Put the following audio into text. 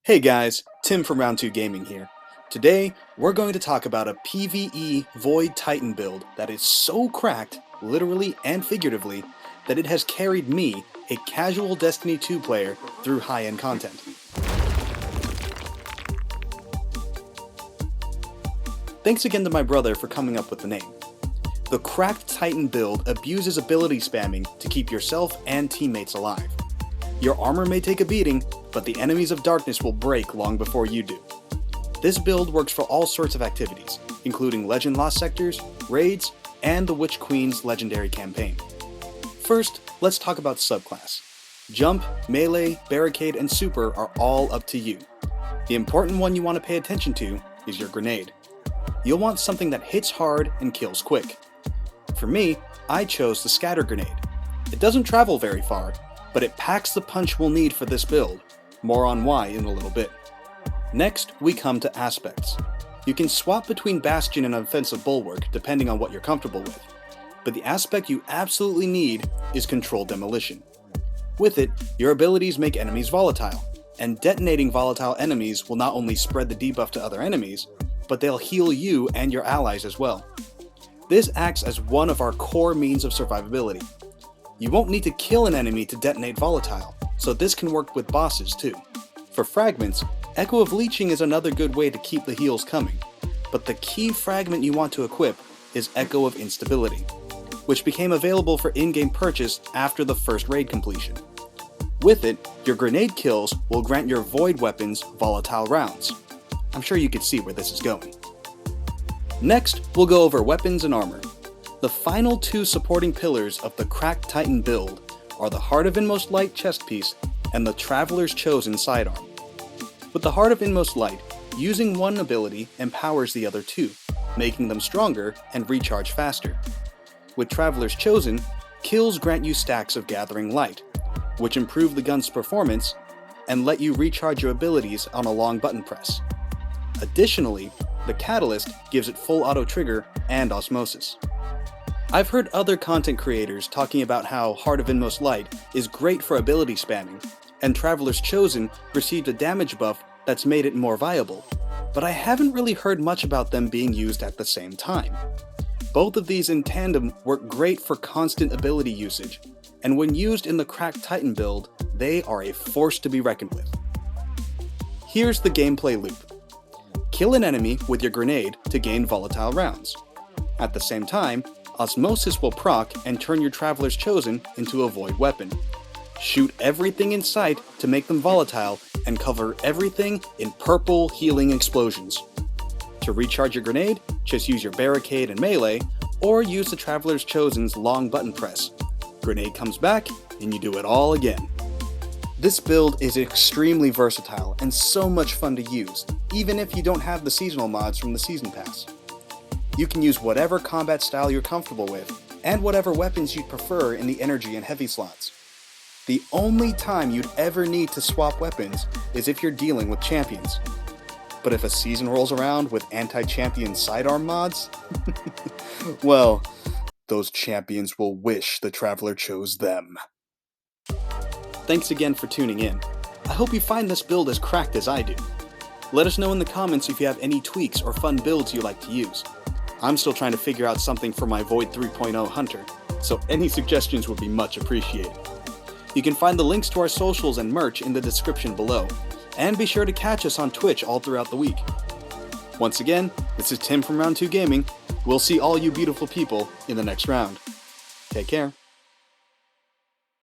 Hey guys, Tim from RoundTwoGaming here. Today, we're going to talk about a PvE Void Titan build that is so cracked, literally and figuratively, that it has carried me, a casual Destiny 2 player, through high-end content. Thanks again to my brother for coming up with the name. The cracked Titan build abuses ability spamming to keep yourself and teammates alive. Your armor may take a beating, but the enemies of darkness will break long before you do. This build works for all sorts of activities, including Legend Lost Sectors, raids, and the Witch Queen's legendary campaign. First, let's talk about Subclass. Jump, Melee, Barricade, and Super are all up to you. The important one you want to pay attention to is your grenade. You'll want something that hits hard and kills quick. For me, I chose the Scatter Grenade. It doesn't travel very far, but it packs the punch we'll need for this build. More on why in a little bit. Next, we come to aspects. You can swap between Bastion and Offensive Bulwark depending on what you're comfortable with, but the aspect you absolutely need is Controlled Demolition. With it, your abilities make enemies volatile, and detonating volatile enemies will not only spread the debuff to other enemies, but they'll heal you and your allies as well. This acts as one of our core means of survivability. You won't need to kill an enemy to detonate volatile, so this can work with bosses too. For fragments, Echo of Leeching is another good way to keep the heals coming, but the key fragment you want to equip is Echo of Instability, which became available for in-game purchase after the first raid completion. With it, your grenade kills will grant your void weapons volatile rounds. I'm sure you can see where this is going. Next, we'll go over weapons and armor. The final two supporting pillars of the cracked Titan build are the Heart of Inmost Light chest piece and the Traveler's Chosen sidearm. With the Heart of Inmost Light, using one ability empowers the other two, making them stronger and recharge faster. With Traveler's Chosen, kills grant you stacks of Gathering Light, which improve the gun's performance and let you recharge your abilities on a long button press. Additionally, the Catalyst gives it full auto trigger and osmosis. I've heard other content creators talking about how Heart of Inmost Light is great for ability spamming, and Traveler's Chosen received a damage buff that's made it more viable, but I haven't really heard much about them being used at the same time. Both of these in tandem work great for constant ability usage, and when used in the cracked Titan build, they are a force to be reckoned with. Here's the gameplay loop. Kill an enemy with your grenade to gain volatile rounds. At the same time, Osmosis will proc and turn your Traveler's Chosen into a void weapon. Shoot everything in sight to make them volatile and cover everything in purple healing explosions. To recharge your grenade, just use your Barricade and Melee, or use the Traveler's Chosen's long button press. Grenade comes back, and you do it all again. This build is extremely versatile and so much fun to use, even if you don't have the seasonal mods from the Season Pass. You can use whatever combat style you're comfortable with, and whatever weapons you'd prefer in the energy and heavy slots. The only time you'd ever need to swap weapons is if you're dealing with champions. But if a season rolls around with anti-champion sidearm mods, well, those champions will wish the Traveler chose them. Thanks again for tuning in. I hope you find this build as cracked as I do. Let us know in the comments if you have any tweaks or fun builds you like to use. I'm still trying to figure out something for my Void 3.0 Hunter, so any suggestions would be much appreciated. You can find the links to our socials and merch in the description below, and be sure to catch us on Twitch all throughout the week. Once again, this is Tim from RoundTwoGaming. We'll see all you beautiful people in the next round. Take care.